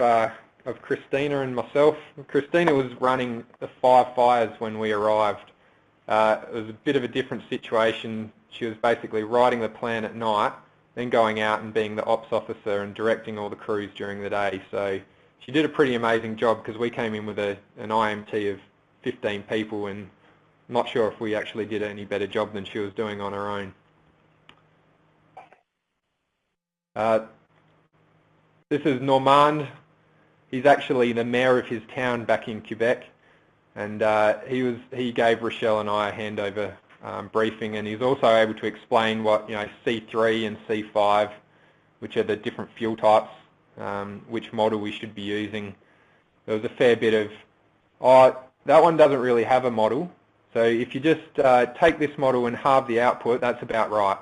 Speaker 2: of Christina and myself. Christina was running the 5 fires when we arrived. It was a bit of a different situation. She was basically writing the plan at night, then going out and being the ops officer and directing all the crews during the day. So she did a pretty amazing job, because we came in with an IMT of 15 people, and I'm not sure if we actually did any better job than she was doing on her own. This is Normand. He's actually the mayor of his town back in Quebec, and he gave Rochelle and I a handover briefing, and he's also able to explain what C3 and C5, which are the different fuel types, which model we should be using. There was a fair bit of, that one doesn't really have a model, so if you just take this model and halve the output, that's about right.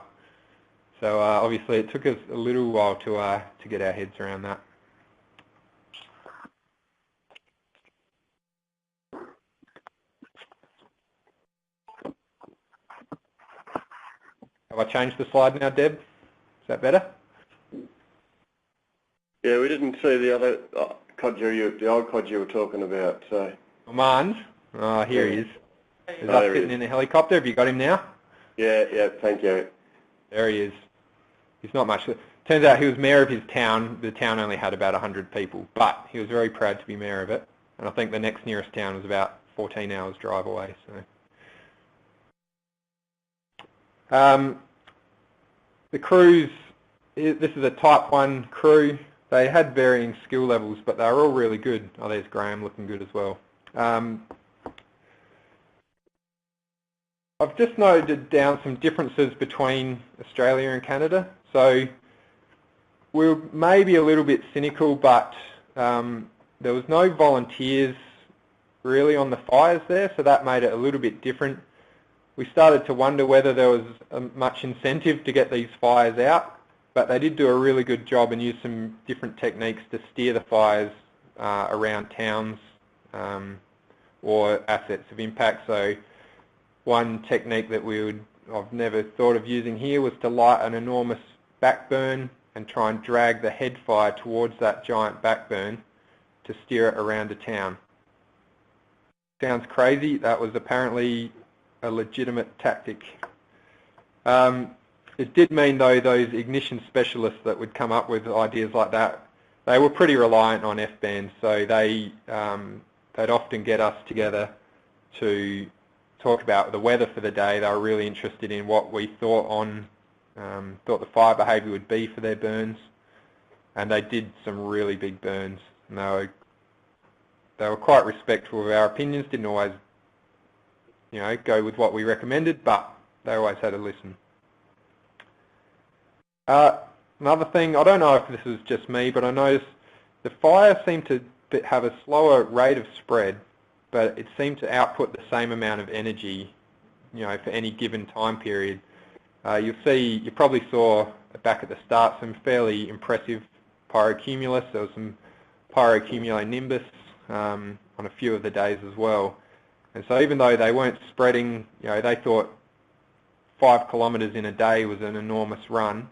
Speaker 2: So obviously it took us a little while to get our heads around that. Have I changed the slide now, Deb? Is that better?
Speaker 5: Yeah, we didn't see the other codger, the old codger you were talking about. So.
Speaker 2: Normand. Oh, here he is. He's up sitting in the helicopter. Have you got him now?
Speaker 5: Yeah, thank you.
Speaker 2: There he is. He's not much. Turns out he was mayor of his town. The town only had about 100 people, but he was very proud to be mayor of it. And I think the next nearest town was about 14 hours drive away. So. The crews this is a Type 1 crew. They had varying skill levels, but they were all really good. Oh, there's Graham looking good as well. I've just noted down some differences between Australia and Canada. So we're maybe a little bit cynical, but there was no volunteers really on the fires there, so that made it a little bit different. We started to wonder whether there was much incentive to get these fires out, but they did do a really good job and use some different techniques to steer the fires around towns or assets of impact. So one technique that I've never thought of using here was to light an enormous backburn and try and drag the head fire towards that giant backburn to steer it around a town. Sounds crazy. That was apparently a legitimate tactic. It did mean, though, those ignition specialists that would come up with ideas like that, they were pretty reliant on FBAN, so they'd often get us together to talk about the weather for the day. They were really interested in what we thought the fire behaviour would be for their burns, and they did some really big burns. And they were quite respectful of our opinions, didn't always, go with what we recommended, but they always had a listen. Another thing, I don't know if this is just me, but I noticed the fire seemed to have a slower rate of spread, but it seemed to output the same amount of energy, for any given time period. You probably saw back at the start some fairly impressive pyrocumulus. There was some pyrocumulonimbus on a few of the days as well. And so even though they weren't spreading, they thought 5 kilometres in a day was an enormous run,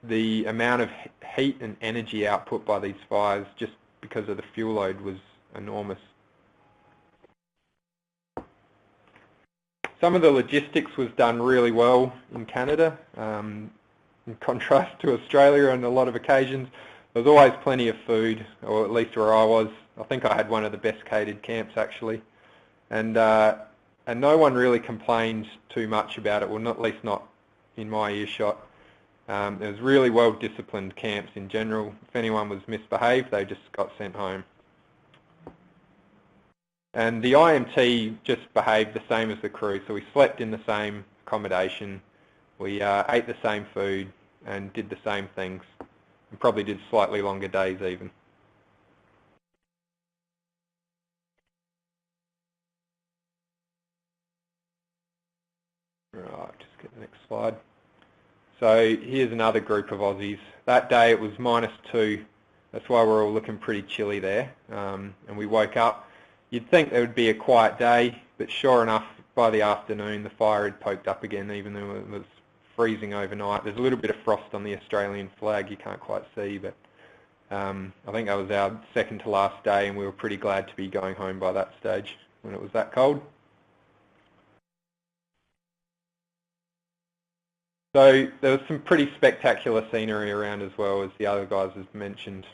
Speaker 2: the amount of heat and energy output by these fires just because of the fuel load was enormous. Some of the logistics was done really well in Canada, in contrast to Australia on a lot of occasions. There was always plenty of food, or at least where I was. I think I had one of the best catered camps actually, and no one really complained too much about it, well, at least not in my earshot. It was really well disciplined camps in general. If anyone was misbehaved, they just got sent home. And the IMT just behaved the same as the crew, so we slept in the same accommodation, we ate the same food and did the same things, and probably did slightly longer days even. Right, just get the next slide. So here's another group of Aussies. That day it was -2, that's why we're all looking pretty chilly there, and we woke up. You'd think there would be a quiet day, but sure enough, by the afternoon the fire had poked up again, even though it was freezing overnight. There's a little bit of frost on the Australian flag, you can't quite see, but I think that was our second to last day, and we were pretty glad to be going home by that stage when it was that cold. So there was some pretty spectacular scenery around as well, as the other guys have mentioned.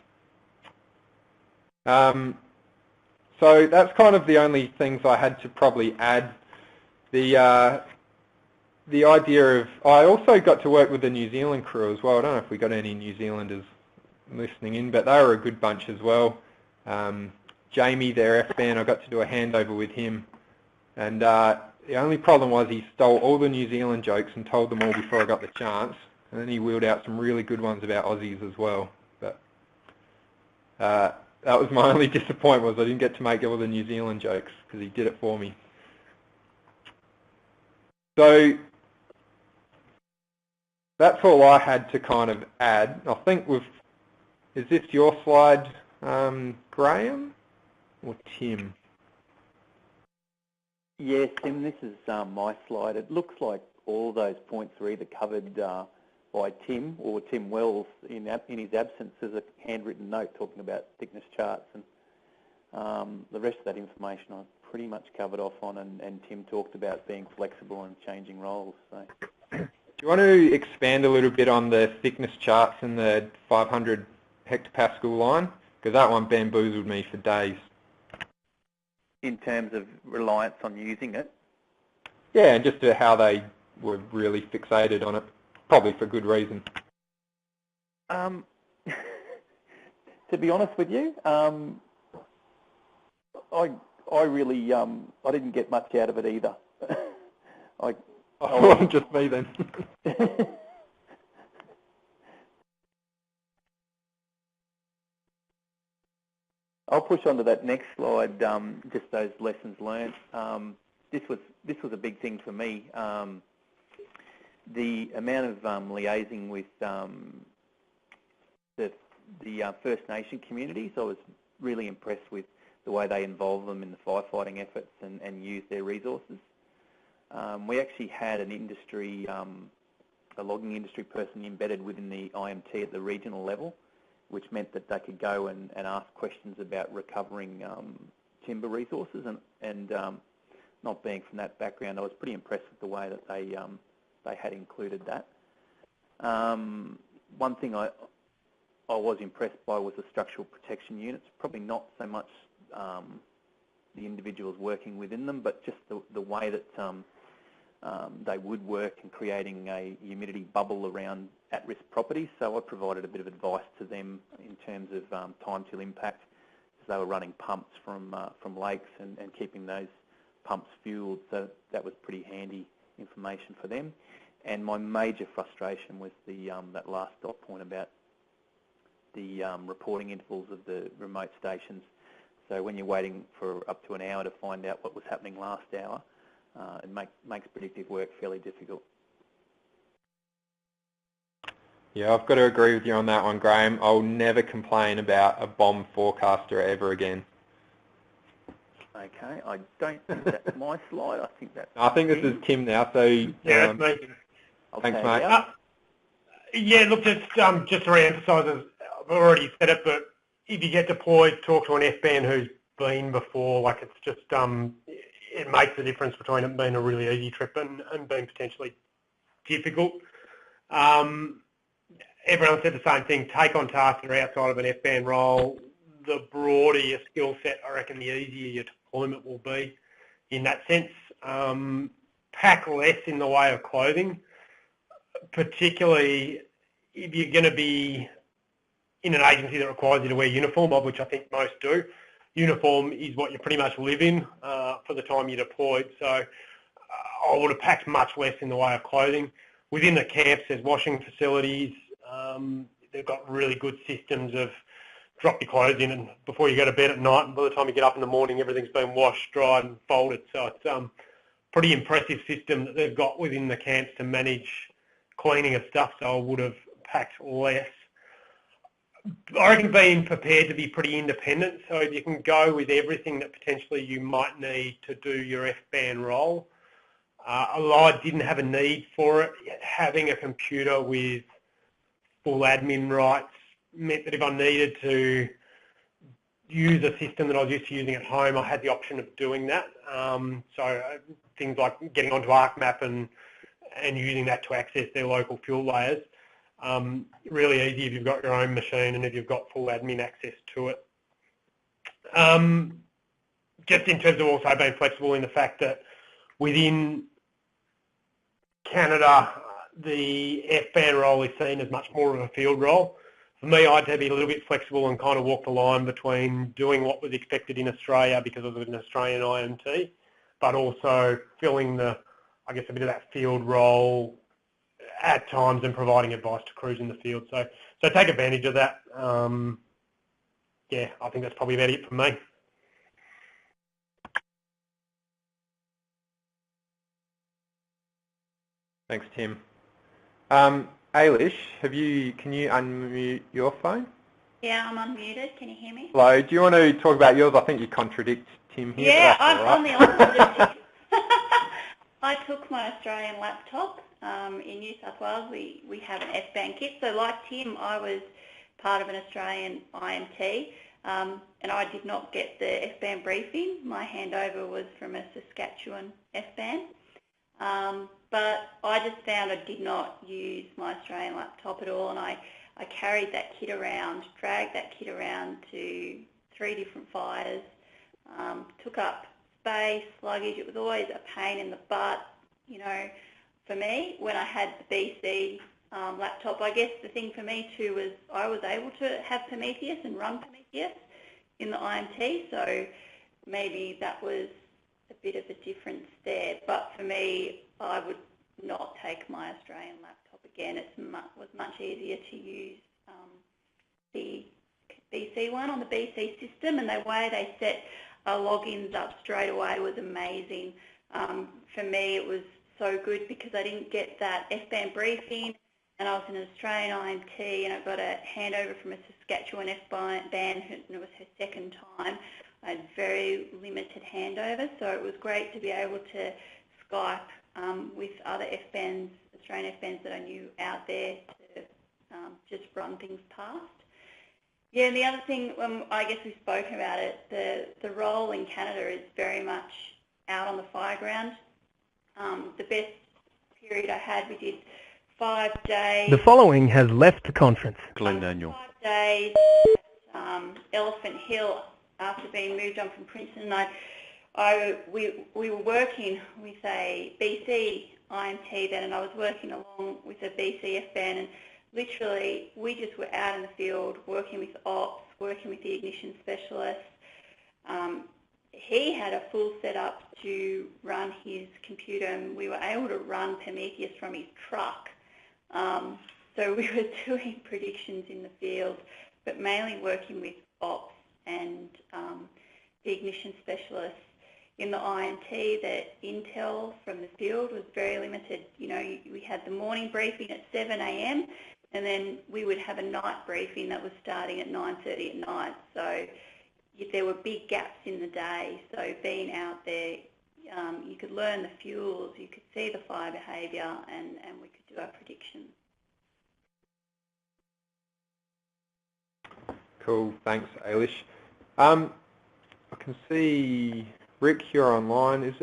Speaker 2: So that's kind of the only things I had to probably add. The idea of, I also got to work with the New Zealand crew as well. I don't know if we got any New Zealanders listening in, but they were a good bunch as well. Jamie, their FBAN, I got to do a handover with him, and the only problem was he stole all the New Zealand jokes and told them all before I got the chance, and then he wheeled out some really good ones about Aussies as well. But that was my only disappointment, was I didn't get to make all the New Zealand jokes because he did it for me. So that's all I had to kind of add. I think is this your slide, Graham or Tim?
Speaker 4: Yes, Tim, this is my slide. It looks like all those points are either covered by Tim or Tim Wells in his absence. There's a handwritten note talking about thickness charts, and the rest of that information I've pretty much covered off on, and Tim talked about being flexible and changing roles. So.
Speaker 2: Do you want to expand a little bit on the thickness charts and the 500 hectopascal line? Because that one bamboozled me for days.
Speaker 4: In terms of reliance on using it?
Speaker 2: Yeah, and just how they were really fixated on it. probably for good reason.
Speaker 4: To be honest with you, I really I didn't get much out of it either.
Speaker 2: Just me then.
Speaker 4: I'll push on to that next slide. Just those lessons learned. This was a big thing for me. The amount of liaising with the First Nation communities, I was really impressed with the way they involve them in the firefighting efforts and use their resources. We actually had an industry, a logging industry person embedded within the IMT at the regional level, which meant that they could go and ask questions about recovering timber resources. And not being from that background, I was pretty impressed with the way that they had included that. One thing I was impressed by was the structural protection units. Probably not so much the individuals working within them, but just the way that they would work in creating a humidity bubble around at-risk properties. So I provided a bit of advice to them in terms of time till impact, as they were running pumps from lakes and keeping those pumps fueled. So that was pretty handy information for them. And my major frustration was that last dot point about the reporting intervals of the remote stations. So when you're waiting for up to an hour to find out what was happening last hour, it makes predictive work fairly difficult.
Speaker 2: Yeah, I've got to agree with you on that one, Graham. I'll never complain about a bomb forecaster ever again.
Speaker 4: Okay, I don't think that's my slide. I think that's...
Speaker 2: I think this is Tim now, so...
Speaker 6: Yeah, that's me.
Speaker 2: Thanks, mate.
Speaker 6: Yeah, look, just to re-emphasise, I've already said it, but if you get deployed, talk to an FBAN who's been before. Like, it's just... it makes a difference between it being a really easy trip and being potentially difficult. Everyone said the same thing. Take on tasks that are outside of an FBAN role. The broader your skill set, I reckon the easier your deployment will be in that sense. Pack less in the way of clothing, particularly if you're going to be in an agency that requires you to wear uniform, of which I think most do. Uniform is what you pretty much live in for the time you're deployed. So I would have packed much less in the way of clothing. Within the camps, there's washing facilities. They've got really good systems of drop your clothes in and before you go to bed at night, and by the time you get up in the morning, everything's been washed, dried and folded. So it's a pretty impressive system that they've got within the camps to manage cleaning of stuff. So I would have packed less. I reckon being prepared to be pretty independent, so if you can go with everything that potentially you might need to do your FBAN role. Although I didn't have a need for it, having a computer with full admin rights meant that if I needed to use a system that I was used to using at home, I had the option of doing that. So things like getting onto ArcMap and using that to access their local fuel layers. Really easy if you've got your own machine and if you've got full admin access to it. Just in terms of also being flexible in the fact that within Canada, the FBAN role is seen as much more of a field role. For me, I had to be a little bit flexible and kind of walk the line between doing what was expected in Australia because I was an Australian IMT, but also filling a bit of that field role at times and providing advice to crews in the field. So take advantage of that. Yeah, I think that's probably about it for me.
Speaker 2: Thanks, Tim. Ailish, can you unmute your phone?
Speaker 7: Yeah, I'm unmuted. Can you hear me?
Speaker 2: Hello. Do you want to talk about yours? I think you contradict Tim here.
Speaker 7: Yeah, I'm the opposite of Tim. I took my Australian laptop. In New South Wales, we have an FBAN kit. So like Tim, I was part of an Australian IMT, and I did not get the FBAN briefing. My handover was from a Saskatchewan FBAN. But I just found I did not use my Australian laptop at all, and I carried that kit around, dragged that kit around to 3 different fires, took up space, luggage. It was always a pain in the butt, you know, for me. When I had the BC laptop. I guess the thing for me too was I was able to have Prometheus and run Prometheus in the IMT, so maybe that was a bit of a difference there. But for me, I would not take my Australian laptop again. It was much easier to use the BC one on the BC system, and the way they set logins up straight away was amazing. For me, it was so good because I didn't get that FBAN briefing, and I was in an Australian IMT, and I got a handover from a Saskatchewan FBAN, and it was her second time. I had very limited handover, so it was great to be able to Skype with other FBANs, Australian FBANs that I knew out there to just run things past. Yeah, and the other thing, I guess we've spoken about it, the role in Canada is very much out on the fire ground. The best period I had, we did 5 days.
Speaker 3: The following has left the conference.
Speaker 8: Glenn Daniel.
Speaker 7: 5 days at Elephant Hill after being moved on from Princeton. We were working with a BC IMT then, and I was working along with a BC FBAN, and literally we just were out in the field working with ops, working with the ignition specialist. He had a full setup to run his computer, and we were able to run Prometheus from his truck. So we were doing predictions in the field, but mainly working with ops and the ignition specialists. In the IMT, the intel from the field was very limited. You know, we had the morning briefing at 7 a.m. and then we would have a night briefing that was starting at 9:30 at night. So there were big gaps in the day. So being out there, you could learn the fuels, you could see the fire behaviour, and we could do our predictions.
Speaker 2: Cool, thanks, Ailish. I can see Rick, you're online. Is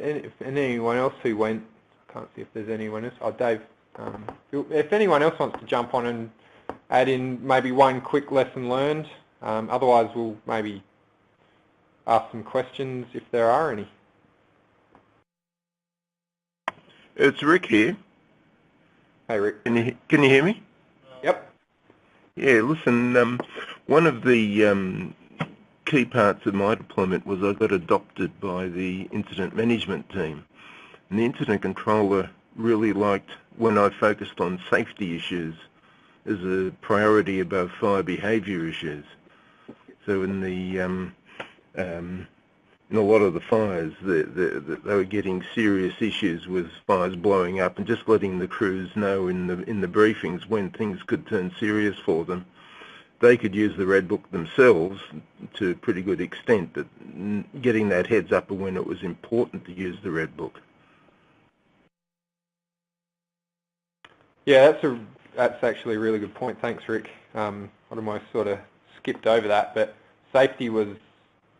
Speaker 2: anyone else who went? I can't see if there's anyone else. Oh, Dave. If anyone else wants to jump on and add in maybe one quick lesson learned, otherwise we'll maybe ask some questions if there are any.
Speaker 9: It's Rick here.
Speaker 2: Hey, Rick.
Speaker 9: Can you hear me?
Speaker 2: Yep.
Speaker 9: Yeah. Listen, one of the key parts of my deployment was I got adopted by the incident management team, and the incident controller really liked when I focused on safety issues as a priority above fire behaviour issues. So in a lot of the fires, they were getting serious issues with fires blowing up, and just letting the crews know in the briefings when things could turn serious for them. They could use the Red Book themselves to a pretty good extent, but getting that heads up of when it was important to use the Red Book.
Speaker 2: Yeah, that's actually a really good point. Thanks, Rick. I'd almost sort of skipped over that, but safety was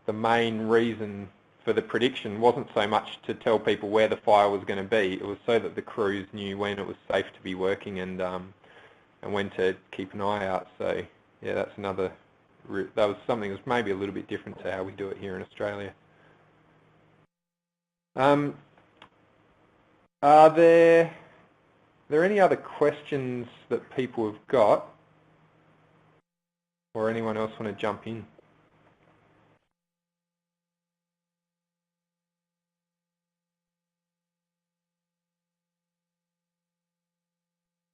Speaker 2: the main reason for the prediction. It wasn't so much to tell people where the fire was going to be. It was so that the crews knew when it was safe to be working and when to keep an eye out. So yeah, that's another. That was something that was maybe a little bit different to how we do it here in Australia. Are there any other questions that people have got, or anyone else want to jump in?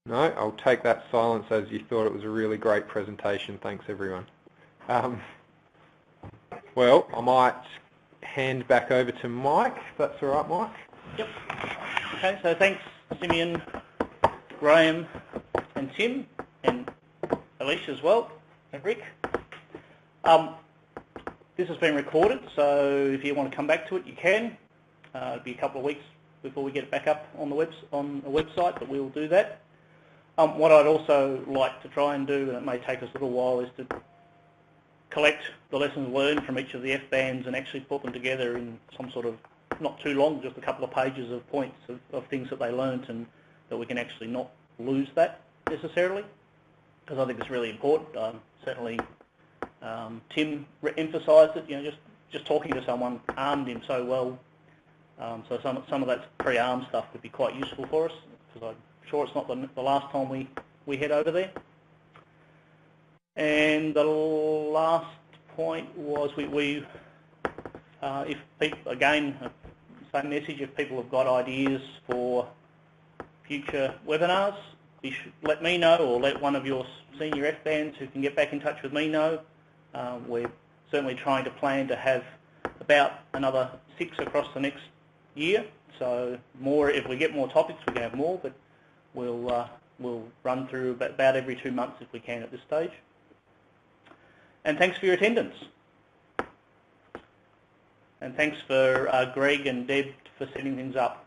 Speaker 2: No, I'll take that silence as you thought it was a really great presentation. Thanks, everyone. Well, I might hand back over to Mike, if that's all right, Mike.
Speaker 1: Yep. Okay, so thanks, Simeon, Graham and Tim, and Alicia as well, and Rick. This has been recorded, so if you want to come back to it, you can. It'll be a couple of weeks before we get it back up on the website, but we will do that. What I'd also like to try and do, and it may take us a little while, is to collect the lessons learned from each of the FBANs and actually put them together in some sort of, not too long, just a couple of pages of points of things that they learnt, and that we can actually not lose that necessarily, because I think it's really important. Certainly Tim emphasised it, you know, just talking to someone armed him so well. So some of that pre-armed stuff would be quite useful for us, because I'm sure it's not the last time we we head over there. And the last point was if people, again, same message, if people have got ideas for future webinars, you should let me know, or let one of your senior FBANs who can get back in touch with me know. We're certainly trying to plan to have about another 6 across the next year. So more, if we get more topics, we can have more, but we'll run through about every 2 months if we can at this stage. And thanks for your attendance. And thanks for Greg and Deb for setting things up.